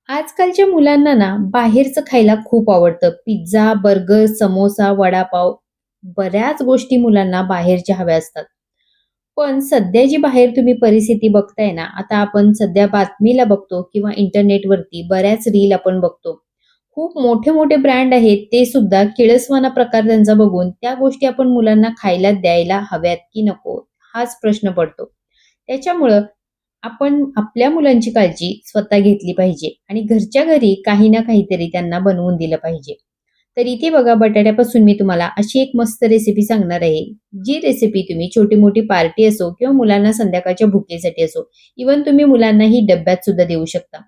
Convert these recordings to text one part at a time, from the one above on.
आजकालच्या मुलांना ना बाहेरचं खायला खूप आवडतं. पिझ्झा, बर्गर, समोसा, वडापाव बऱ्याच गोष्टी मुलांना बाहेरच्या हव्या असतात. पण सध्या जी बाहेर तुम्ही परिस्थिती बघताय ना, आता आपण सध्या बातमीला बघतो किंवा इंटरनेटवरती बऱ्याच रील आपण बघतो. खूप मोठे-मोठे ब्रँड आहेत, ते सुद्धा किळसवाना प्रकार त्यांचा बघून त्या गोष्टी आपण मुलांना खायला द्यायला हव्यात की नको? हाच प्रश्न पडतो. त्याच्यामुळं आपण आपल्या मुलांची काळजी स्वतः घेतली पाहिजे आणि घरच्या घरी काही ना काहीतरी त्यांना बनवून दिलं पाहिजे. तर इथे बघा बटाट्यापासून मी तुम्हाला अशी एक मस्त रेसिपी सांगणार आहे. जी रेसिपी तुम्ही छोटी-मोठी पार्टी असो किंवा मुलांना संध्याकाळच्या भुकेसाठी असो, इव्हन तुम्ही मुलांना ही डब्यात सुद्धा देऊ शकता.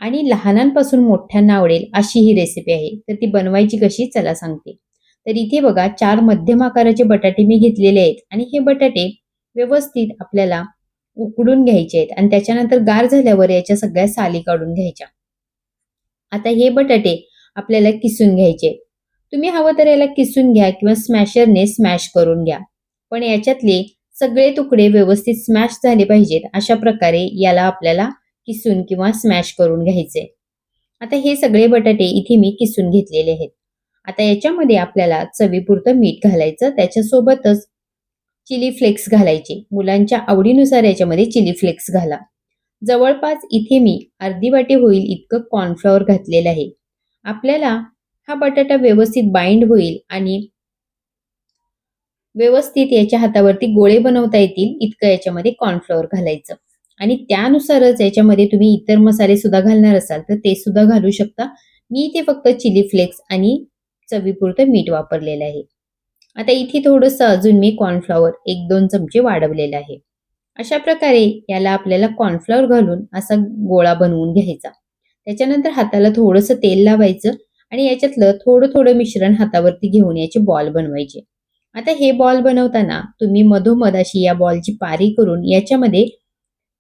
आणि लहानांपासून मोठ्यांना आवडेल अशी ही रेसिपी आहे. तर ती बनवायची कशी चला सांगते. तर इथे बघा 4 मध्यम आकाराचे बटाटे मी घेतलेले आहेत आणि हे बटाटे व्यवस्थित आपल्याला उकडून घ्यायचे आहेत आणि त्याच्यानंतर गार झाल्यावर याच्या सगळ्या साली काढून घ्यायच्या. आता हे बटाटे आपल्याला किसून घ्यायचे आहेत. तुम्ही हवं तर याला किसून घ्या किंवा स्मॅशरने स्मॅश करून घ्या. पण याच्यातले सगळे तुकडे व्यवस्थित स्मॅश झाले पाहिजेत अशा प्रकारे याला आपल्याला किसून किंवा स्मॅश करून घ्यायचे. आता हे सगळे बटाटे इथे मी किसून घेतलेले आहेत. आता याच्यामध्ये आपल्याला चवीपुरतं मीठ घालायचं. त्याच्यासोबतच चिली फ्लेक्स घालायचे. मुलांच्या आवडीनुसार याच्यामध्ये चिली फ्लेक्स घाला. जवळपास इथे मी अर्धी वाटी होईल इतकं कॉर्नफ्लॉवर घातलेलं आहे. आपल्याला हा बटाटा व्यवस्थित बाइंड होईल आणि व्यवस्थित याच्या हातावरती गोळे बनवता येतील इतकं याच्यामध्ये कॉर्नफ्लॉवर घालायचं. आणि त्यानुसारच याच्यामध्ये तुम्ही इतर मसाले सुद्धा घालणार असाल तर ते सुद्धा घालू शकता. मी इथे फक्त चिली फ्लेक्स आणि चवीपुरतं मीठ वापरलेलं आहे. आता इथे थोडंसं अजून मी कॉर्नफ्लॉवर 1-2 चमचे वाढवलेलं आहे. अशा प्रकारे याला आपल्याला कॉर्नफ्लॉवर घालून असा गोळा बनवून घ्यायचा. त्याच्यानंतर हाताला थोडंसं तेल लावायचं आणि याच्यातलं थोडं-थोडं मिश्रण हातावरती घेऊन याचे बॉल बनवायचे. आता हे बॉल बनवताना तुम्ही मधोमध अशी या बॉलची पारी करून याच्यामध्ये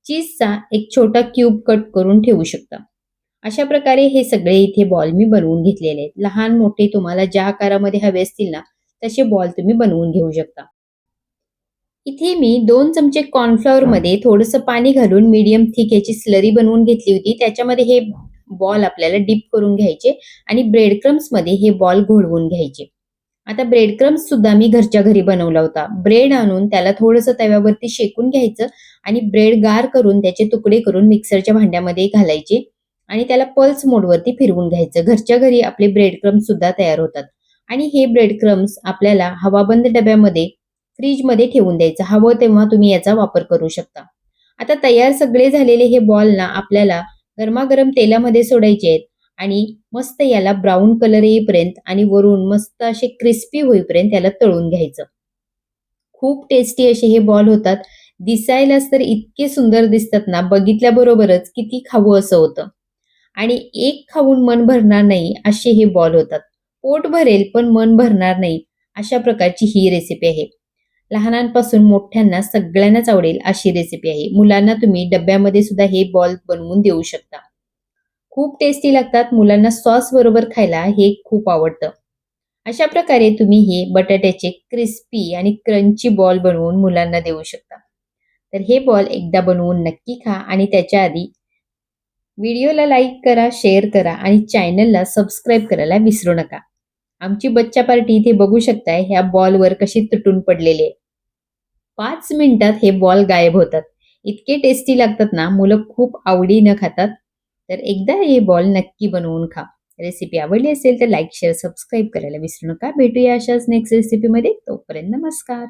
चीजचा एक छोटा क्यूब कट करून ठेवू शकता. अशा प्रकारे हे सगळे इथे बॉल मी बनवून घेतलेले आहेत. लहान मोठे तुम्हाला ज्या आकारामध्ये हवे असतील ना, तसे बॉल तुम्ही बनवून घेऊ शकता. इथे मी 2 चमचे कॉर्नफ्लॉवरमध्ये थोडंसं पाणी घालून मीडियम थिक याची स्लरी बनवून घेतली होती. त्याच्यामध्ये हे बॉल आपल्याला डिप करून घ्यायचे आणि ब्रेड क्रम्समध्ये हे बॉल घोळवून घ्यायचे. आता ब्रेड क्रम्स सुद्धा मी घरच्या घरी बनवला होता. ब्रेड आणून त्याला थोडंसं तव्यावरती शेकून घ्यायचं आणि ब्रेड गार करून त्याचे तुकडे करून मिक्सरच्या भांड्यामध्ये घालायचे आणि त्याला पल्स मोडवरती फिरवून घ्यायचं. घरच्या घरी आपले ब्रेड क्रम्स सुद्धा तयार होतात आणि हे ब्रेड क्रम्स आपल्याला हवाबंद डब्यामध्ये फ्रीजमध्ये ठेवून द्यायचं. हवं तेव्हा तुम्ही याचा वापर करू शकता. आता तयार सगळे झालेले हे बॉल ना आपल्याला गरमागरम तेलामध्ये सोडायचे आहेत आणि मस्त याला ब्राऊन कलर येईपर्यंत आणि वरून मस्त असे क्रिस्पी होईपर्यंत याला तळून घ्यायचं. खूप टेस्टी असे हे बॉल होतात. दिसायलाच तर इतके सुंदर दिसतात ना, बघितल्याबरोबरच किती खावं असं होतं. आणि एक खाऊन मन भरणार नाही असे हे बॉल होतात. पोट भरेल पण मन भरणार नाही अशा प्रकारची ही रेसिपी आहे. लहानांपासून मोठ्यांना सगळ्यांनाच आवडेल अशी रेसिपी आहे. मुलांना तुम्ही डब्यामध्ये सुद्धा हे बॉल बनवून देऊ शकता. खूप टेस्टी लागतात. मुलांना सॉस बरोबर खायला हे खूप आवडतं. अशा प्रकारे तुम्ही हे बटाट्याचे क्रिस्पी आणि क्रंची बॉल बनवून मुलांना देऊ शकता. तर हे बॉल एकदा बनवून नक्की खा आणि त्याच्या आधी व्हिडिओला लाईक करा, शेअर करा आणि चॅनलला सबस्क्राईब करायला विसरू नका. आमची बच्चा पार्टी इथे बघू शकताय ह्या बॉलवर कशी तुटून पडलेली आहे. 5 मिनिटात हे बॉल गायब होतात. इतके टेस्टी लागतात ना, मुलं खूप आवडीनं खातात. तर एकदा हे बॉल नक्की बनवून खा. रेसिपी आवडली असेल तर लाईक, शेअर, सबस्क्राईब करायला विसरू नका. भेटूया अशाच नेक्स्ट रेसिपीमध्ये. तोपर्यंत नमस्कार.